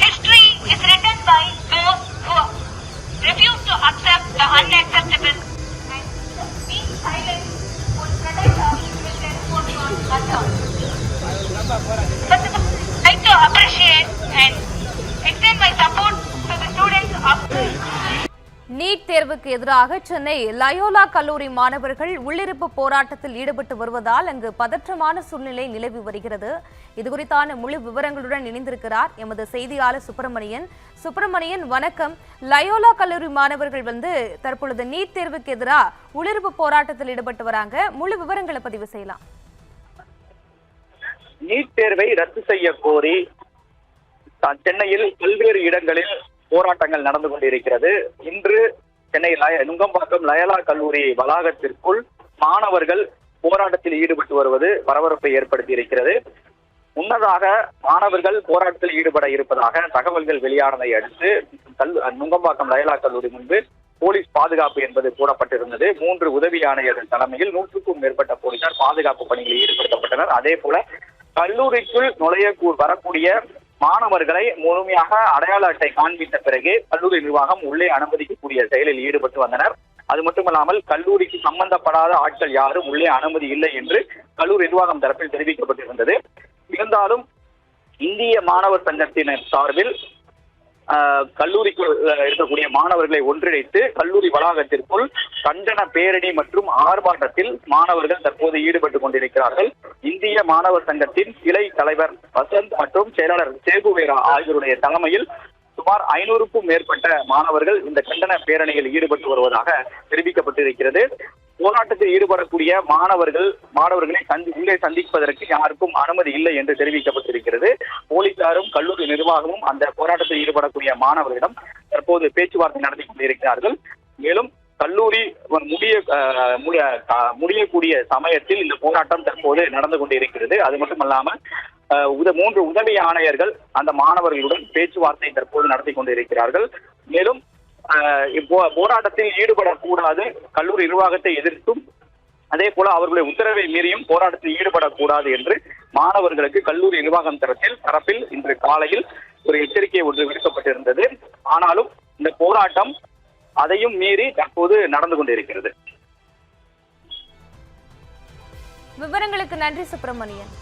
History is written by those who refuse to accept the unacceptable and being silent would protect us will henceforth not unturned. I'd like to appreciate and extend my support to the students of NEET தேர்வுக்கு எதிராக Chennai Loyola கல்லூரி மாணவர்கள் உள்ளிருப்பு போராட்டத்தில் ஈடுபட்டு வருவதால் அங்கு பதற்றமான சூழ்நிலை நிலவி வருகிறது. இதுகுறித்தான முழு விவரங்களுடன் இணைந்திருக்கிறார் எமது செய்தியாளர் சுப்பிரமணியன். வணக்கம். லயோலா கல்லூரி மாணவர்கள் தற்பொழுது நீட் தேர்வுக்கு எதிராக உள்ளிருப்பு போராட்டத்தில் ஈடுபட்டு வராங்க. முழு விவரங்களை பதிவு செய்யலாம். நீட் தேர்வை ரத்து செய்ய கோரி சென்னையில் பல்வேறு இடங்களில் போராட்டங்கள் நடந்து கொண்டிருக்கிறது. இன்று சென்னை நுங்கம்பாக்கம் லயோலா கல்லூரி வளாகத்திற்குள் மாணவர்கள் போராட்டத்தில் ஈடுபட்டு வருவது பரபரப்பை ஏற்படுத்தி இருக்கிறது. முன்னதாக மாணவர்கள் போராட்டத்தில் ஈடுபட இருப்பதாக தகவல்கள் வெளியானதை அடுத்து நுங்கம்பாக்கம் லயோலா கல்லூரி முன்பு போலீஸ் பாதுகாப்பு என்பது போடப்பட்டிருந்தது. 3 உதவி ஆணையர்கள் தலைமையில் 100க்கும் மேற்பட்ட போலீசார் பாதுகாப்பு பணிகளில் ஈடுபடுத்தப்பட்டனர். அதே போல கல்லூரிக்குள் வரக்கூடிய மாணவர்களை முழுமையாக அடையாள அட்டை காண்பித்த பிறகு கல்லூரி நிர்வாகம் உள்ளே அனுமதிக்கக்கூடிய செயலில் ஈடுபட்டு வந்தனர். அது மட்டுமல்லாமல் கல்லூரிக்கு சம்பந்தப்படாத ஆட்கள் யாரும் உள்ளே அனுமதி இல்லை என்று கல்லூரி நிர்வாகம் தரப்பில் தெரிவிக்கப்பட்டிருந்தது. இருந்தாலும் இந்திய மாணவர் சங்கத்தினர் சார்பில் கல்லூரிக்கு இருக்கக்கூடிய மாணவர்களை ஒன்றிணைத்து கல்லூரி வளாகத்திற்குள் கண்டன பேரணி மற்றும் ஆர்ப்பாட்டத்தில் மாணவர்கள் தற்போது ஈடுபட்டு கொண்டிருக்கிறார்கள். இந்திய மாணவர் சங்கத்தின் கிளை தலைவர் வசந்த் மற்றும் செயலாளர் சேகுவேரா ஆகியோருடைய தலைமையில் சுமார் 500க்கும் மேற்பட்ட மாணவர்கள் இந்த கண்டன பேரணியில் ஈடுபட்டு வருவதாக தெரிவிக்கப்பட்டிருக்கிறது. போராட்டத்தில் ஈடுபடக்கூடிய மாணவர்களை உள்ளே சந்திப்பதற்கு யாருக்கும் அனுமதி இல்லை என்று தெரிவிக்கப்பட்டிருக்கிறது. போலீசாரும் கல்லூரி நிர்வாகமும் அந்த போராட்டத்தில் ஈடுபடக்கூடிய மாணவர்களிடம் தற்போது பேச்சுவார்த்தை நடத்தி கொண்டிருக்கிறார்கள். மேலும் கல்லூரி முடியக்கூடிய சமயத்தில் இந்த போராட்டம் தற்போது நடந்து கொண்டிருக்கிறது. அது மட்டுமல்லாமல் 3 உதவி ஆணையர்கள் அந்த மாணவர்களுடன் பேச்சுவார்த்தை தற்போது நடத்தி கொண்டிருக்கிறார்கள். மேலும் போராட்டத்தில் ஈடுபடக்கூடாது, கல்லூரி நிர்வாகத்தை எதிர்த்தும் அதே போல அவர்களுடைய உத்தரவை மீறியும் போராட்டத்தில் ஈடுபடக்கூடாது என்று மாணவர்களுக்கு கல்லூரி நிர்வாகம் தரப்பில் இன்று காலையில் ஒரு எச்சரிக்கை ஒன்று விடுக்கப்பட்டிருந்தது. ஆனாலும் இந்த போராட்டம் அதையும் மீறி தற்போது நடந்து கொண்டிருக்கிறது. விவரங்களுக்கு நன்றி சுப்பிரமணியன்.